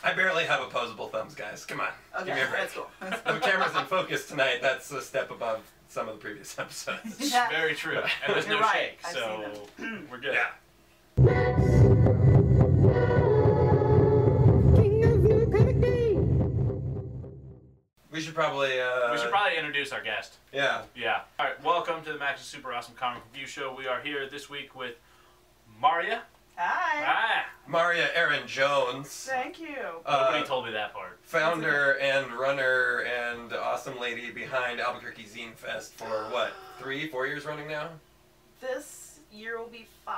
I barely have opposable thumbs, guys. Come on. Okay, Give me a break. that's cool. The camera's in focus tonight. That's a step above some of the previous episodes. Yeah. Very true. And there's You're no right. shake, I've so seen we're good. Yeah. We should probably introduce our guest. Yeah. Yeah. All right. Welcome to the Max's Super Awesome Comic Review Show. We are here this week with Marya. Hi. Ah. Marya Jones. Thank you. Nobody told me that part. Founder and runner and awesome lady behind Albuquerque Zine Fest for what, 3-4 years running now? This year will be 5.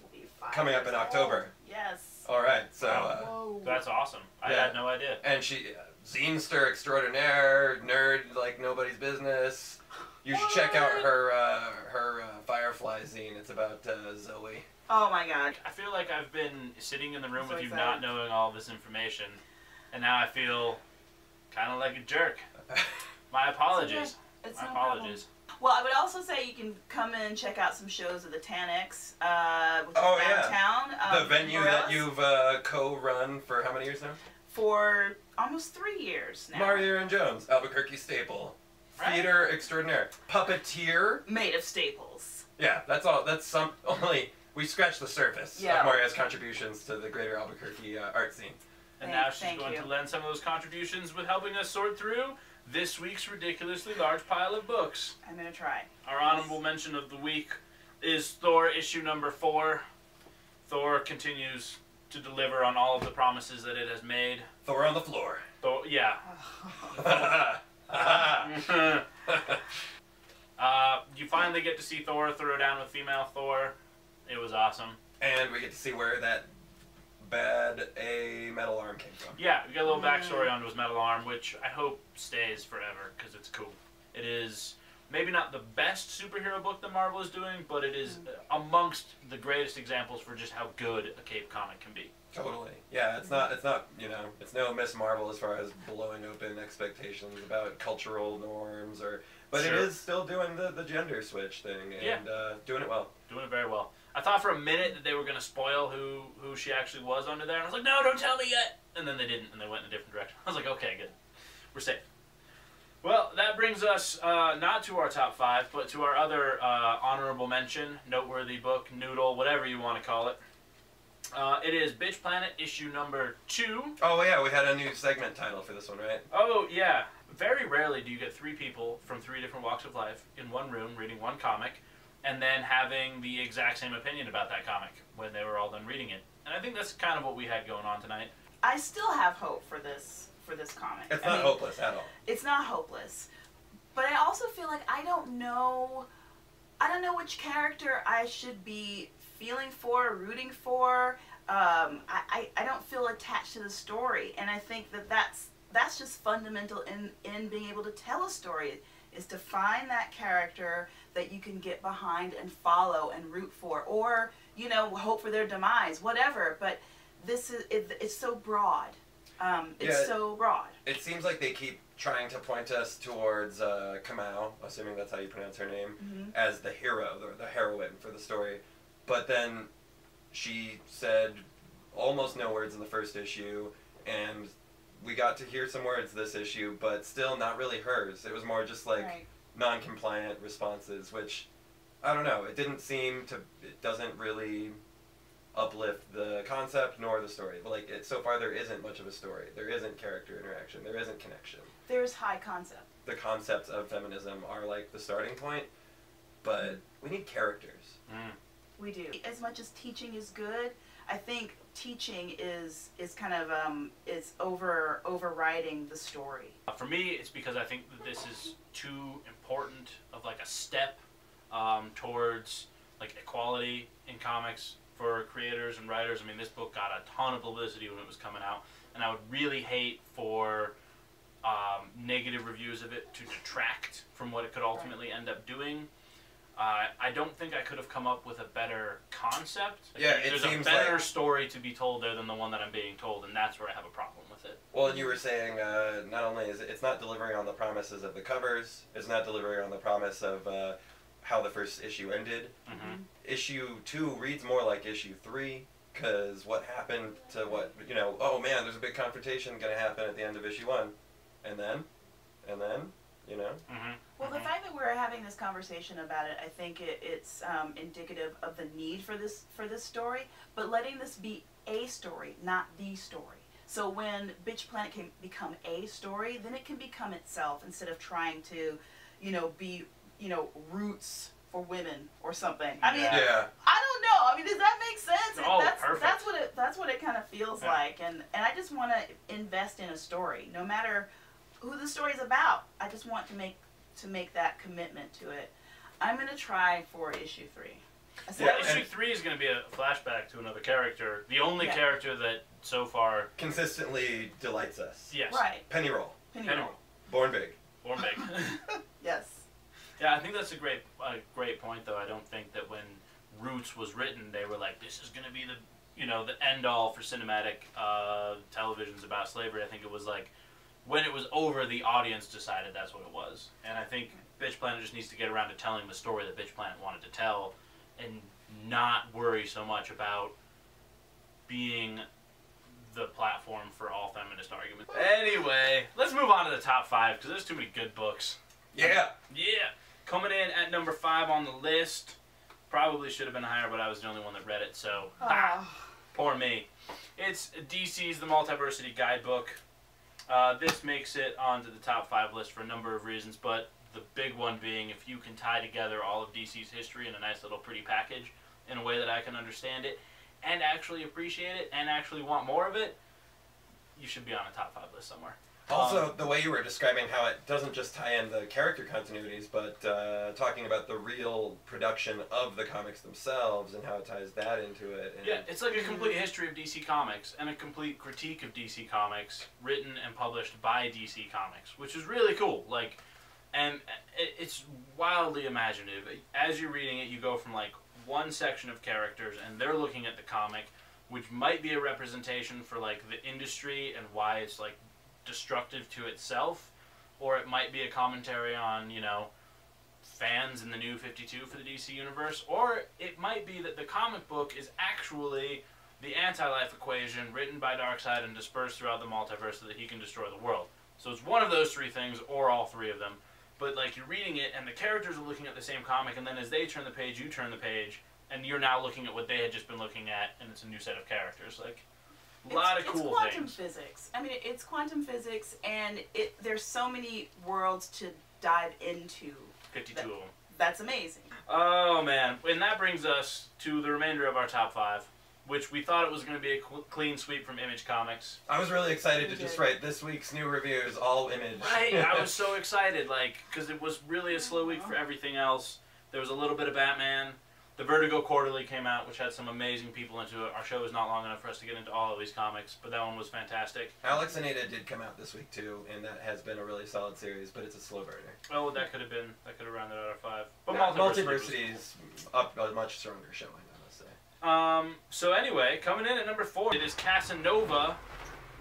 Will be 5 Coming up years in October. old. Yes. All right, so Whoa. That's awesome. I Yeah. had no idea. and she zinester extraordinaire, nerd like nobody's business. You should check out her Firefly zine. It's about Zoe. Oh my God. I feel like I've been sitting in the room I'm so with you excited. not knowing all this information, and now I feel kind of like a jerk. My apologies. It's My no problem. apologies. Well, I would also say you can come in and check out some shows of the Tanix, which is Oh, yeah. downtown. The venue that Morales, you've co-run for how many years now? for almost 3 years now. Marya Jones, Albuquerque staple. Right. Theater extraordinaire. Puppeteer. Made of staples. Yeah, that's all. That's only... We scratched the surface Yeah. of Marya's contributions to the greater Albuquerque art scene. And now she's Thank going you. to lend some of those contributions with helping us sort through this week's ridiculously large pile of books. I'm going to try. Our honorable mention of the week is Thor issue number 4. Thor continues to deliver on all of the promises that it has made. Thor on the floor. Thor, yeah. You finally get to see Thor throw down with female Thor. It was awesome. And we get to see where that bad metal arm came from. Yeah, we got a little backstory onto his metal arm, which I hope stays forever because it's cool. It is maybe not the best superhero book that Marvel is doing, but it is amongst the greatest examples for just how good a cape comic can be. Totally. Yeah, it's not, you know, it's no Miss Marvel as far as blowing open expectations about cultural norms but Sure. it is still doing the gender switch thing and doing it well. Doing it very well. I thought for a minute that they were going to spoil who she actually was under there, and I was like, no, don't tell me yet! And then they didn't, and they went in a different direction. I was like, okay, good. We're safe. Well, that brings us not to our top 5, but to our other honorable mention, noteworthy book, noodle, whatever you want to call it. It is Bitch Planet issue number 2. Oh yeah, we had a new segment title for this one, right? Oh, yeah. Very rarely do you get 3 people from 3 different walks of life in one room reading one comic and then having the exact same opinion about that comic when they were all done reading it. And I think that's kind of what we had going on tonight. I still have hope for this comic. It's not hopeless at all. It's not hopeless. But I also feel like I don't know which character I should be feeling for, rooting for. I don't feel attached to the story, and I think that's just fundamental in being able to tell a story, is to find that character that you can get behind and follow and root for, or, you know, hope for their demise, whatever. But this is it's so broad. It's so broad. It seems like they keep trying to point us towards Kamau, assuming that's how you pronounce her name, as the hero, the heroine for the story. But then she said almost no words in the first issue, and we got to hear some words this issue, but still not really hers. It was more just like non-compliant responses, which, I don't know, it doesn't really uplift the concept nor the story. But like, so far there isn't much of a story. There isn't character interaction. There isn't connection. There's high concept. The concepts of feminism are like the starting point, but we need characters. We do. As much as teaching is good, I think teaching is kind of is overriding the story. For me, it's because I think that this is too important of like a step towards like equality in comics for creators and writers. I mean, this book got a ton of publicity when it was coming out, and I would really hate for negative reviews of it to detract from what it could ultimately end up doing. I don't think I could have come up with a better concept. Yeah, There's a better story to be told there than the one that I'm being told, and that's where I have a problem with it. Well, and you were saying not only is it's not delivering on the promises of the covers, it's not delivering on the promise of how the first issue ended. Issue 2 reads more like issue 3, because what happened to what, you know, oh man, there's a big confrontation going to happen at the end of issue 1, and then, you know. Well, the fact that we're having this conversation about it, I think it's indicative of the need for this story, but letting this be a story, not the story. So when Bitch Planet can become a story, then it can become itself instead of trying to, you know, be, you know, roots for women or something. I mean, yeah. I don't know. I mean, does that make sense? Oh, perfect. That's what it kind of feels like, and I just want to invest in a story, no matter who the story's about. I just want to make that commitment to it. I'm gonna try for issue 3. Well, issue 3 is going to be a flashback to another character. The only character that so far consistently delights us. Yes. Right. Pennyroll. Pennyroll. Born big. Born big. Yes. Yeah, I think that's a great point, though. I don't think that when Roots was written, they were like, this is going to be the end all for cinematic televisions about slavery. I think it was like, when it was over, the audience decided that's what it was. And I think Bitch Planet just needs to get around to telling the story that Bitch Planet wanted to tell, and not worry so much about being the platform for all feminist arguments. Anyway, let's move on to the top 5, because there's too many good books. Yeah. Yeah. Coming in at number 5 on the list. Probably should have been higher, but I was the only one that read it, so poor me. It's DC's The Multiversity Guidebook. This makes it onto the top 5 list for a number of reasons, but the big one being, if you can tie together all of DC's history in a nice little pretty package in a way that I can understand it and actually appreciate it and actually want more of it, you should be on a top 5 list somewhere. Also, the way you were describing how it doesn't just tie in the character continuities, but talking about the real production of the comics themselves and how it ties that into it. And yeah, it's like a complete history of DC Comics and a complete critique of DC Comics written and published by DC Comics, which is really cool. Like, and it's wildly imaginative. As you're reading it, you go from like one section of characters and they're looking at the comic, which might be a representation for like the industry and why it's like destructive to itself, or it might be a commentary on, you know, fans in the New 52 for the DC universe, or it might be that the comic book is actually the anti-life equation written by Darkseid and dispersed throughout the multiverse so that he can destroy the world. So it's one of those 3 things, or all 3 of them. But like, you're reading it and the characters are looking at the same comic, and then as they turn the page, you turn the page, and you're now looking at what they had just been looking at, and it's a new set of characters. Like, a lot of cool things. It's quantum physics. I mean, it's quantum physics, and there's so many worlds to dive into. 52 of them. That's amazing. Oh, man. And that brings us to the remainder of our top 5, which we thought it was going to be a clean sweep from Image Comics. I was really excited to just write this week's new reviews, all Image. Right, I was so excited, like, because it was really a slow week for everything else. There was a little bit of Batman. The Vertigo Quarterly came out, which had some amazing people into it. Our show is not long enough for us to get into all of these comics, but that one was fantastic. Alex and Ada did come out this week too, and that has been a really solid series, but it's a slow burner. Oh, that could have rounded out our 5. But yeah, Multiversity is up a much stronger showing, I must say. So anyway, coming in at number 4, it is Casanova,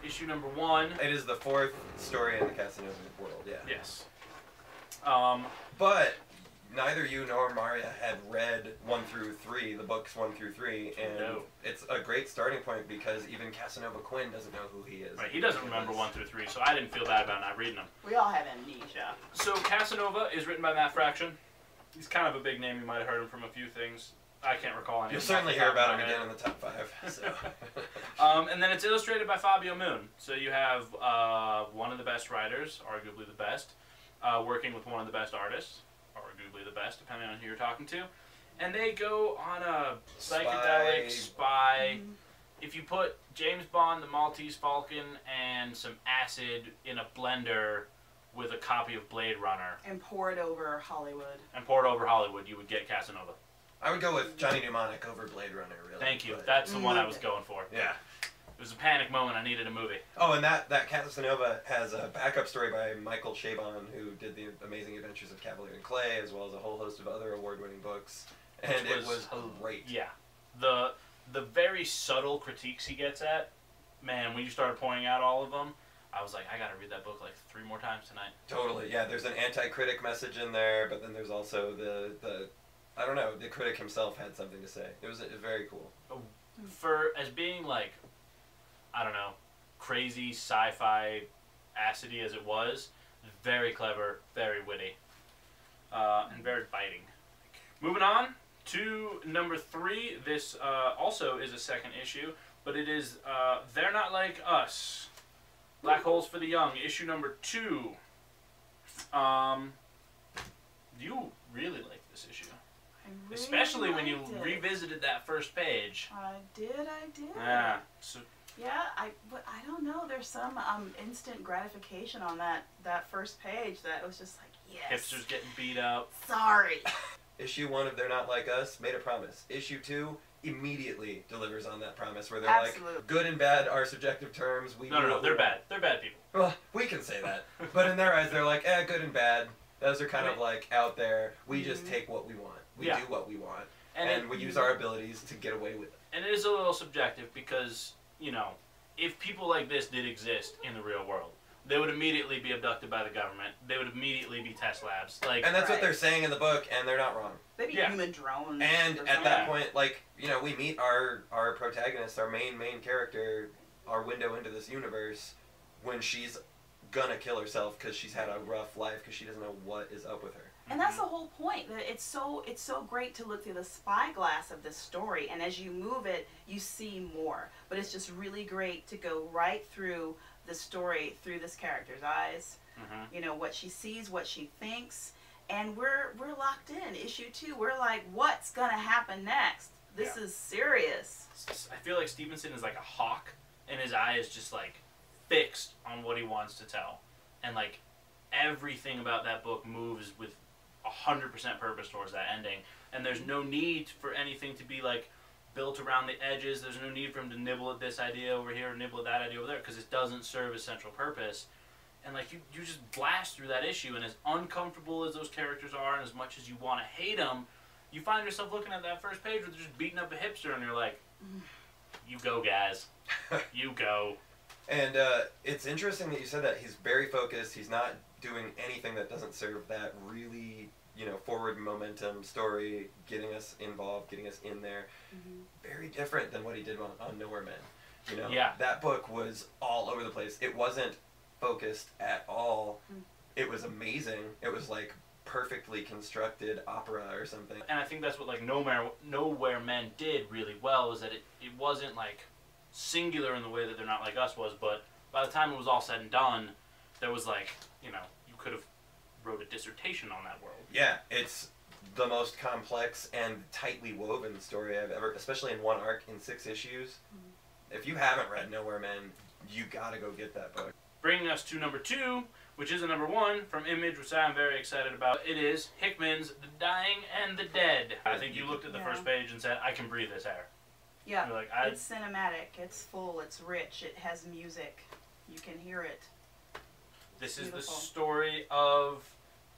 issue number 1. It is the 4th story in the Casanova world, yeah. Yes. But neither you nor Marya had read 1 through 3, the books 1 through 3, and it's a great starting point because even Casanova Quinn doesn't know who he is. Right, he doesn't remember 1 through 3, so I didn't feel bad about not reading them. We all have amnesia. So Casanova is written by Matt Fraction. He's kind of a big name. You might have heard him from a few things. I can't recall any. You'll certainly hear about him again in the top 5. So. And then it's illustrated by Fabio Moon. So you have one of the best writers, arguably the best, working with one of the best artists, arguably the best, depending on who you're talking to. And they go on a psychedelic spy. If you put James Bond, the Maltese Falcon, and some acid in a blender with a copy of Blade Runner. And pour it over Hollywood. You would get Casanova. I would go with Johnny Mnemonic over Blade Runner, really. Thank you. That's the one I was going for. Yeah. It was a panic moment. I needed a movie. Oh, and that Casanova has a backup story by Michael Chabon, who did the Amazing Adventures of Kavalier and Clay, as well as a whole host of other award-winning books. And it was great. Yeah. The very subtle critiques he gets at, man, when you started pointing out all of them, I was like, I gotta read that book like 3 more times tonight. Totally, yeah. There's an anti-critic message in there, but then there's also the I don't know, the critic himself had something to say. It was very cool. for as being like, I don't know, crazy sci-fi Acedia as it was, very clever, very witty, and very biting. Moving on to number 3. This also is a second issue, but it is They're Not Like Us. Black Holes for the Young, issue number 2. You really liked this issue. I really Especially when you liked it. revisited that first page. I did. Yeah. So, Yeah, but I don't know. There's some instant gratification on that first page that was just like, yes. hipsters getting beat up. Sorry. Issue 1 of They're Not Like Us made a promise. Issue 2 immediately delivers on that promise, where they're Absolutely. like, good and bad are subjective terms. We No, they're bad. They're bad people. Well, we can say that. But in their eyes, they're like, good and bad. Those are kind of like out there. We just take what we want. We do what we want. And we use our abilities to get away with it. And it is a little subjective because, you know, if people like this did exist in the real world, they would immediately be abducted by the government. They would immediately be test labs. Like, And that's what they're saying in the book, and they're not wrong. Maybe human drones. And or at that something. point, like, you know, we meet our protagonist, our main character, our window into this universe, when she's gonna kill herself because she's had a rough life because she doesn't know what is up with her. And that's the whole point. That it's so great to look through the spyglass of this story, and as you move it, you see more. But it's just really great to go right through the story through this character's eyes. You know, what she sees, what she thinks, and we're locked in. Issue 2, we're like, what's gonna happen next? This is serious. I feel like Stevenson is like a hawk, and his eye is just like fixed on what he wants to tell, and like everything about that book moves with 100% purpose towards that ending, and there's no need for anything to be like built around the edges. There's no need for him to nibble at this idea over here, nibble at that idea over there, because it doesn't serve a central purpose. And like you just blast through that issue, and as uncomfortable as those characters are, and as much as you want to hate them, you find yourself looking at that first page where they're just beating up a hipster, and you're like, you go, guys. You go. And it's interesting that you said that. He's very focused. He's not doing anything that doesn't serve that really, you know, forward momentum story, getting us involved, getting us in there. Very different than what he did on Nowhere Men. You know, that book was all over the place. It wasn't focused at all. It was amazing. It was like perfectly constructed opera or something. And I think that's what like Nowhere Men did really well, is that it wasn't like singular in the way that They're Not Like Us was, but by the time it was all said and done, there was like, you know, you could have wrote a dissertation on that world. Yeah, it's the most complex and tightly woven story I've ever, especially in one arc in 6 issues. If you haven't read Nowhere Men, you gotta go get that book. Bringing us to number 2, which is a number 1 from Image, which I'm very excited about. It is Hickman's The Dying and the Dead. I think you looked at the first page and said, I can breathe this air. Yeah, like, it's cinematic, it's full, it's rich, it has music. You can hear it. This is the story of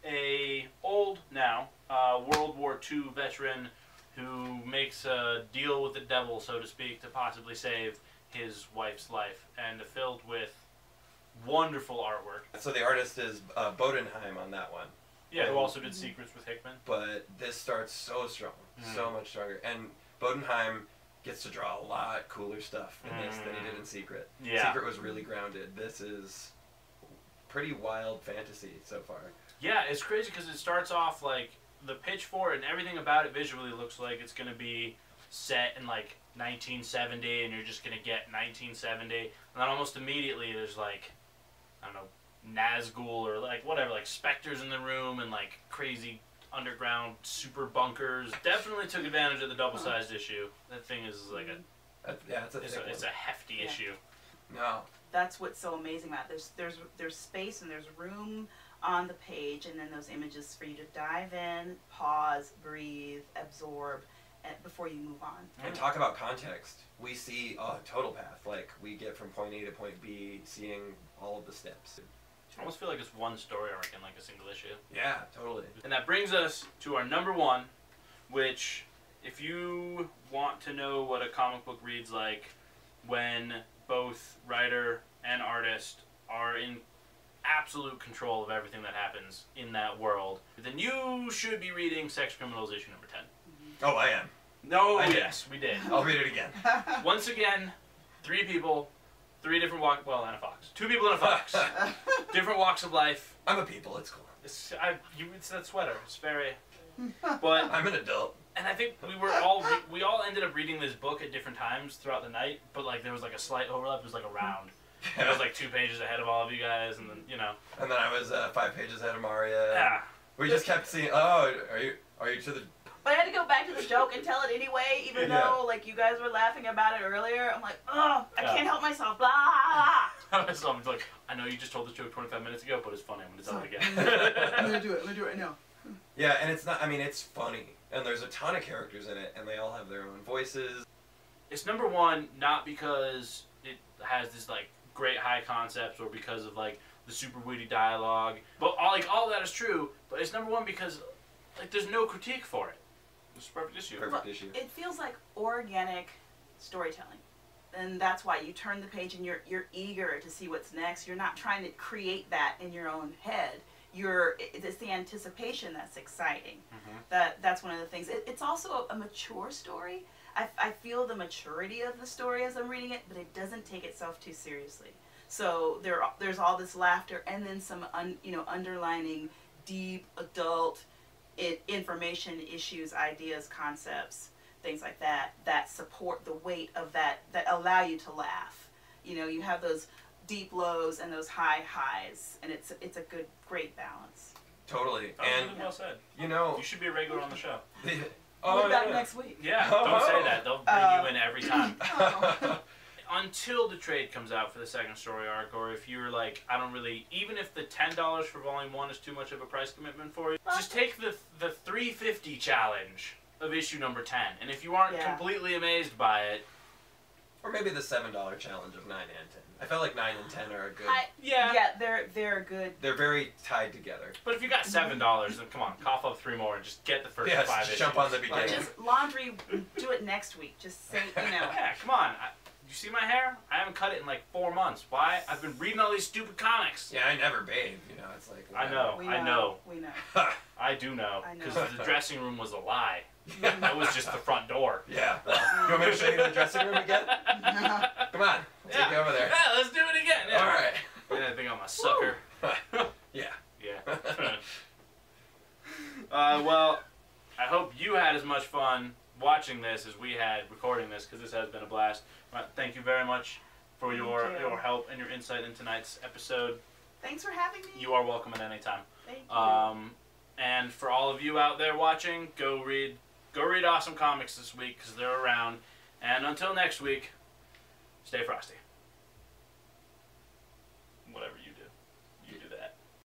a old now World War II veteran who makes a deal with the devil, so to speak, to possibly save his wife's life, and filled with wonderful artwork. So the artist is Bodenheim on that one. Yeah, who also did Secrets with Hickman. But this starts so strong, so much stronger. And Bodenheim gets to draw a lot cooler stuff in this than he did in Secret. Yeah. Secret was really grounded. This is pretty wild fantasy so far. Yeah, it's crazy because it starts off like the pitch for it and everything about it visually looks like it's going to be set in like 1970, and you're just going to get 1970. And then almost immediately there's like, I don't know, Nazgul or like whatever, like specters in the room and like crazy underground super bunkers. Definitely took advantage of the double-sized issue. That thing is like it's a hefty issue. No. That's what's so amazing about it. There's space and there's room on the page, and then those images for you to dive in, pause, breathe, absorb, before you move on. And talk about context. We see a total path. Like, we get from point A to point B, seeing all of the steps. I almost feel like it's one story arc in like a single issue. Yeah, totally. And that brings us to our number 1, which, if you want to know what a comic book reads like when both writer and artist are in absolute control of everything that happens in that world, then you should be reading Sex Criminals issue number 10. Oh, I am. No, I did. yes, we did. I'll read it again. Once again, 3 people, 3 different walks. Well, and a fox. 2 people and a fox. Different walks of life. I'm a people. It's cool. It's that sweater. It's very. But I'm an adult. and I think we all ended up reading this book at different times throughout the night. But like there was like a slight overlap. It was like a round. I was like 2 pages ahead of all of you guys, and then And then I was 5 pages ahead of Marya. Yeah. We just kept seeing. Oh, are you to the? But I had to go back to the joke and tell it anyway, even though like you guys were laughing about it earlier. I'm like, oh, I can't help myself. Blah blah blah. So I'm like, I know you just told this joke 25 minutes ago, but it's funny. I'm gonna tell it again. I'm gonna do it. I'm gonna do it right now. Yeah, and it's not. I mean, it's funny, and there's a ton of characters in it, and they all have their own voices. It's number one not because it has this like great high concepts or because of like the super witty dialogue, but all that is true. But it's number one because like there's no critique for it. It's a perfect issue. Perfect issue. It feels like organic storytelling, and that's why you turn the page and you're eager to see what's next. You're not trying to create that in your own head. It's the anticipation that's exciting. Mm-hmm. That's one of the things. It's also a mature story. I feel the maturity of the story as I'm reading it, but it doesn't take itself too seriously. So there's all this laughter and then some underlining deep adult information, issues, ideas, concepts, things like that support the weight of that allow you to laugh. You have those deep lows and those high highs, and it's a great balance. Totally. And really well said. You should be a regular on the show. I'll be back next week. Yeah, don't say that. They'll bring you in every time. Oh. Until the trade comes out for the second story arc, or if you're like, I don't really, even if the $10 for volume 1 is too much of a price commitment for you, just take the $3.50 challenge of issue number 10. And if you aren't completely amazed by it, or maybe the $7 challenge of 9 and 10. I felt like 9 and 10 are a good. They're good. They're very tied together. But if you got $7, then come on, cough up 3 more and just get the first 5 issues. Jump on the beginning. Just laundry. Do it next week. Just say Yeah, come on. You see my hair? I haven't cut it in like 4 months. Why? I've been reading all these stupid comics. Yeah, I never bathe. It's like. I know. I know. We know. I do know. Because the dressing room was a lie. That was just the front door. Yeah. You want me to show you the dressing room again? Come on. Take you over there. Yeah, let's do it again. Yeah. All right. I think I'm a sucker. Yeah. Yeah. Well, I hope you had as much fun watching this as we had recording this, because this has been a blast. Thank you very much for your help and your insight in tonight's episode. Thanks for having me. You are welcome at any time. Thank you. And for all of you out there watching, go read awesome comics this week, because they're around. And until next week, stay frosty.